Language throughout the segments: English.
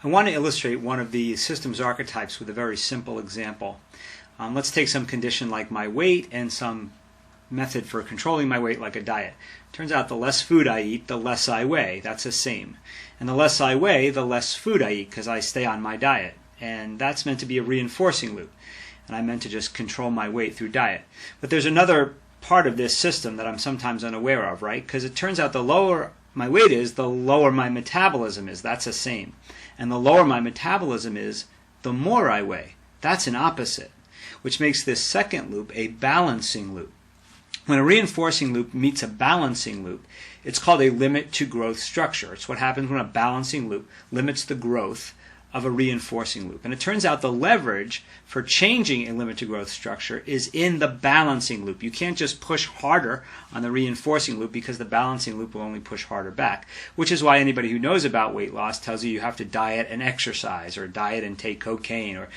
I want to illustrate one of the systems archetypes with a very simple example. Let's take some condition like my weight and some method for controlling my weight like a diet. Turns out the less food I eat, the less I weigh. That's the same. And the less I weigh, the less food I eat because I stay on my diet. And that's meant to be a reinforcing loop. And I meant to just control my weight through diet. But there's another part of this system that I'm sometimes unaware of, right? Because it turns out the lower my weight is, the lower my metabolism is. That's the same. And the lower my metabolism is, the more I weigh. That's an opposite, which makes this second loop a balancing loop. When a reinforcing loop meets a balancing loop, it's called a limit to growth structure. It's what happens when a balancing loop limits the growth of a reinforcing loop. And it turns out the leverage for changing a limit to growth structure is in the balancing loop. You can't just push harder on the reinforcing loop because the balancing loop will only push harder back, which is why anybody who knows about weight loss tells you have to diet and exercise, or diet and take cocaine, or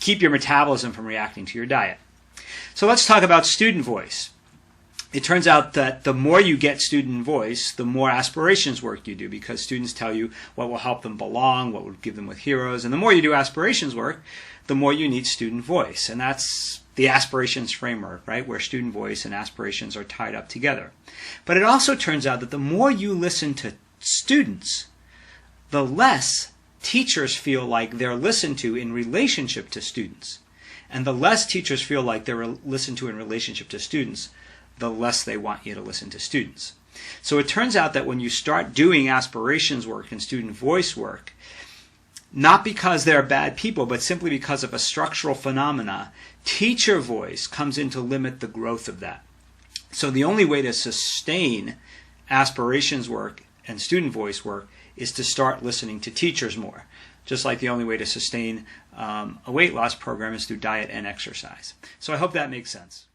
keep your metabolism from reacting to your diet. So let's talk about student voice. It turns out that the more you get student voice, the more aspirations work you do, because students tell you what will help them belong, what will give them with heroes. And the more you do aspirations work, the more you need student voice. And that's the aspirations framework, right, where student voice and aspirations are tied up together. But it also turns out that the more you listen to students, the less teachers feel like they're listened to in relationship to students. And the less teachers feel like they're listened to in relationship to students, the less they want you to listen to students. So it turns out that when you start doing aspirations work and student voice work, not because they're bad people, but simply because of a structural phenomena, teacher voice comes in to limit the growth of that. So the only way to sustain aspirations work and student voice work is to start listening to teachers more. Just like the only way to sustain a weight loss program is through diet and exercise. So I hope that makes sense.